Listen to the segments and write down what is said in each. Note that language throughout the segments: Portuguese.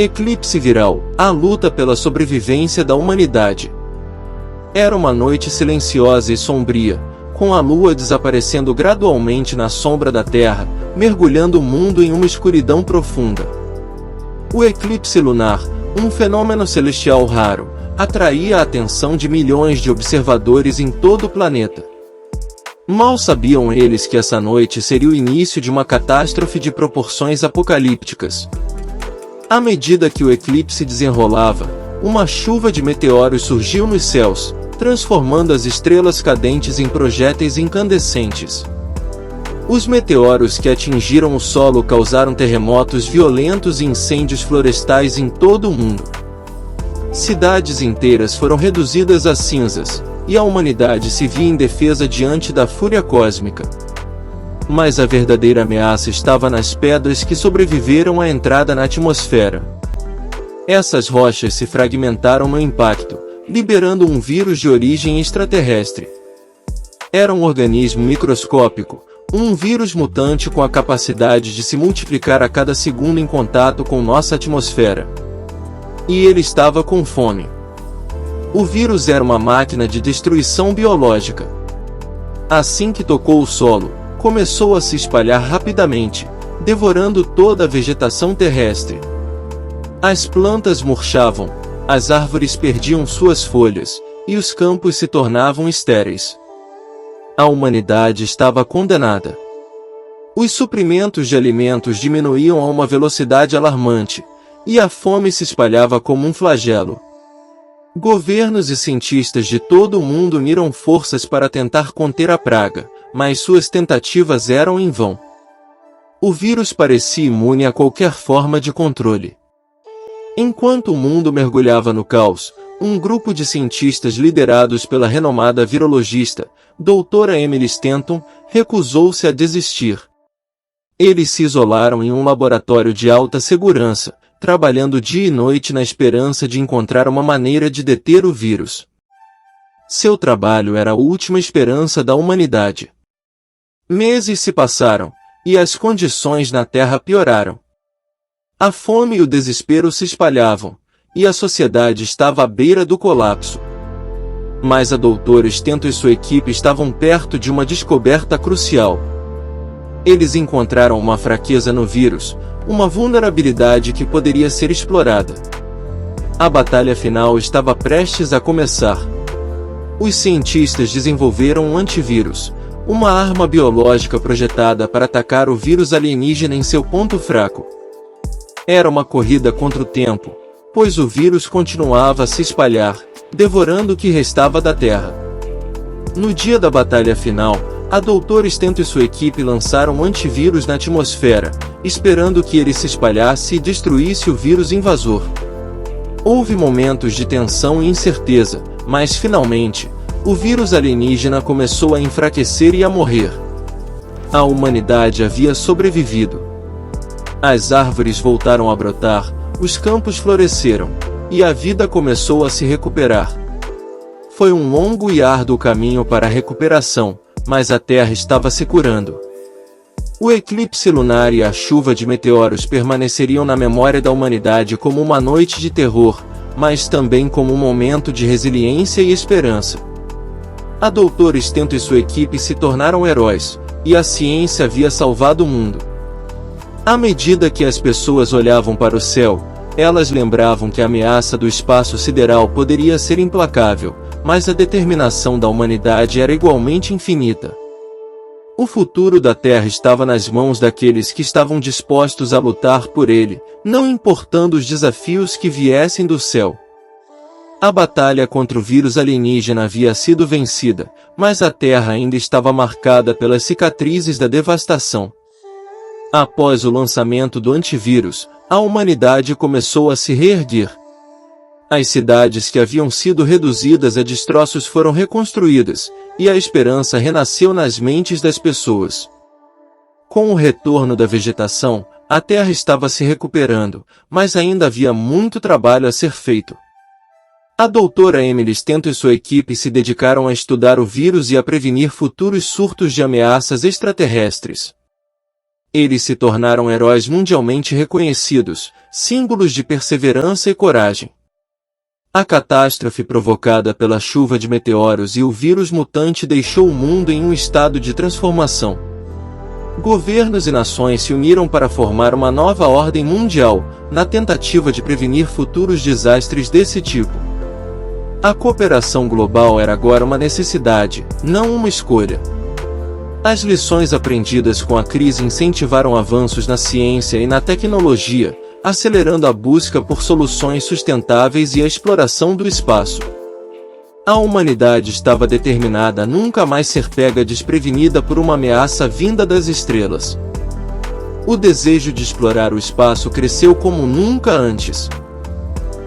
Eclipse viral, a luta pela sobrevivência da humanidade. Era uma noite silenciosa e sombria, com a lua desaparecendo gradualmente na sombra da Terra, mergulhando o mundo em uma escuridão profunda. O eclipse lunar, um fenômeno celestial raro, atraía a atenção de milhões de observadores em todo o planeta. Mal sabiam eles que essa noite seria o início de uma catástrofe de proporções apocalípticas. À medida que o eclipse desenrolava, uma chuva de meteoros surgiu nos céus, transformando as estrelas cadentes em projéteis incandescentes. Os meteoros que atingiram o solo causaram terremotos violentos e incêndios florestais em todo o mundo. Cidades inteiras foram reduzidas a cinzas, e a humanidade se via indefesa diante da fúria cósmica. Mas a verdadeira ameaça estava nas pedras que sobreviveram à entrada na atmosfera. Essas rochas se fragmentaram no impacto, liberando um vírus de origem extraterrestre. Era um organismo microscópico, um vírus mutante com a capacidade de se multiplicar a cada segundo em contato com nossa atmosfera. E ele estava com fome. O vírus era uma máquina de destruição biológica. Assim que tocou o solo, começou a se espalhar rapidamente, devorando toda a vegetação terrestre. As plantas murchavam, as árvores perdiam suas folhas, e os campos se tornavam estéreis. A humanidade estava condenada. Os suprimentos de alimentos diminuíam a uma velocidade alarmante, e a fome se espalhava como um flagelo. Governos e cientistas de todo o mundo uniram forças para tentar conter a praga, mas suas tentativas eram em vão. O vírus parecia imune a qualquer forma de controle. Enquanto o mundo mergulhava no caos, um grupo de cientistas liderados pela renomada virologista, doutora Emily Stanton, recusou-se a desistir. Eles se isolaram em um laboratório de alta segurança, trabalhando dia e noite na esperança de encontrar uma maneira de deter o vírus. Seu trabalho era a última esperança da humanidade. Meses se passaram, e as condições na Terra pioraram. A fome e o desespero se espalhavam, e a sociedade estava à beira do colapso. Mas a doutora Stanton e sua equipe estavam perto de uma descoberta crucial. Eles encontraram uma fraqueza no vírus, uma vulnerabilidade que poderia ser explorada. A batalha final estava prestes a começar. Os cientistas desenvolveram um antivírus, uma arma biológica projetada para atacar o vírus alienígena em seu ponto fraco. Era uma corrida contra o tempo, pois o vírus continuava a se espalhar, devorando o que restava da Terra. No dia da batalha final, a doutora Stanton e sua equipe lançaram um antivírus na atmosfera, esperando que ele se espalhasse e destruísse o vírus invasor. Houve momentos de tensão e incerteza, mas finalmente, o vírus alienígena começou a enfraquecer e a morrer. A humanidade havia sobrevivido. As árvores voltaram a brotar, os campos floresceram, e a vida começou a se recuperar. Foi um longo e árduo caminho para a recuperação, mas a Terra estava se curando. O eclipse lunar e a chuva de meteoros permaneceriam na memória da humanidade como uma noite de terror, mas também como um momento de resiliência e esperança. A doutora Stanton e sua equipe se tornaram heróis, e a ciência havia salvado o mundo. À medida que as pessoas olhavam para o céu, elas lembravam que a ameaça do espaço sideral poderia ser implacável, mas a determinação da humanidade era igualmente infinita. O futuro da Terra estava nas mãos daqueles que estavam dispostos a lutar por ele, não importando os desafios que viessem do céu. A batalha contra o vírus alienígena havia sido vencida, mas a Terra ainda estava marcada pelas cicatrizes da devastação. Após o lançamento do antivírus, a humanidade começou a se reerguer. As cidades que haviam sido reduzidas a destroços foram reconstruídas, e a esperança renasceu nas mentes das pessoas. Com o retorno da vegetação, a Terra estava se recuperando, mas ainda havia muito trabalho a ser feito. A doutora Emily Stanton e sua equipe se dedicaram a estudar o vírus e a prevenir futuros surtos de ameaças extraterrestres. Eles se tornaram heróis mundialmente reconhecidos, símbolos de perseverança e coragem. A catástrofe provocada pela chuva de meteoros e o vírus mutante deixou o mundo em um estado de transformação. Governos e nações se uniram para formar uma nova ordem mundial, na tentativa de prevenir futuros desastres desse tipo. A cooperação global era agora uma necessidade, não uma escolha. As lições aprendidas com a crise incentivaram avanços na ciência e na tecnologia, acelerando a busca por soluções sustentáveis e a exploração do espaço. A humanidade estava determinada a nunca mais ser pega desprevenida por uma ameaça vinda das estrelas. O desejo de explorar o espaço cresceu como nunca antes.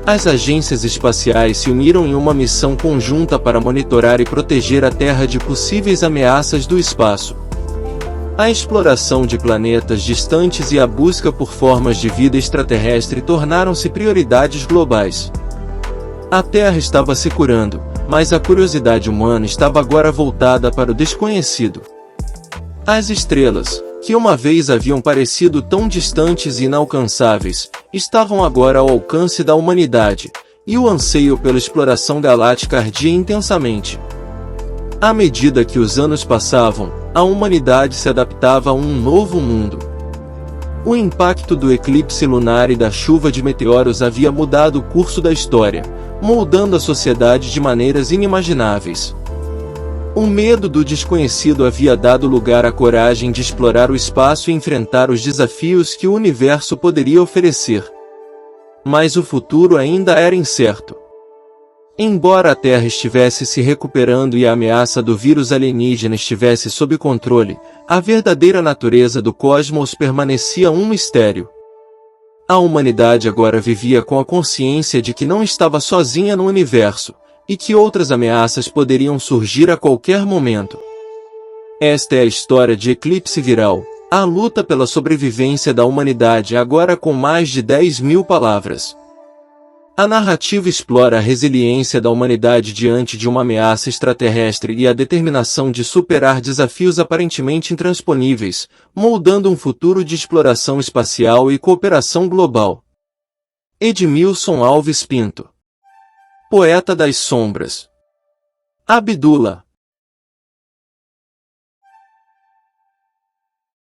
As agências espaciais se uniram em uma missão conjunta para monitorar e proteger a Terra de possíveis ameaças do espaço. A exploração de planetas distantes e a busca por formas de vida extraterrestre tornaram-se prioridades globais. A Terra estava se curando, mas a curiosidade humana estava agora voltada para o desconhecido. As estrelas, que uma vez haviam parecido tão distantes e inalcançáveis, estavam agora ao alcance da humanidade, e o anseio pela exploração galáctica ardia intensamente. À medida que os anos passavam, a humanidade se adaptava a um novo mundo. O impacto do eclipse lunar e da chuva de meteoros havia mudado o curso da história, moldando a sociedade de maneiras inimagináveis. O medo do desconhecido havia dado lugar à coragem de explorar o espaço e enfrentar os desafios que o universo poderia oferecer. Mas o futuro ainda era incerto. Embora a Terra estivesse se recuperando e a ameaça do vírus alienígena estivesse sob controle, a verdadeira natureza do cosmos permanecia um mistério. A humanidade agora vivia com a consciência de que não estava sozinha no universo, e que outras ameaças poderiam surgir a qualquer momento. Esta é a história de Eclipse Viral, a luta pela sobrevivência da humanidade agora com mais de 10.000 palavras. A narrativa explora a resiliência da humanidade diante de uma ameaça extraterrestre e a determinação de superar desafios aparentemente intransponíveis, moldando um futuro de exploração espacial e cooperação global. Edmilson Alves Pinto. Poeta das Sombras. Abdullah.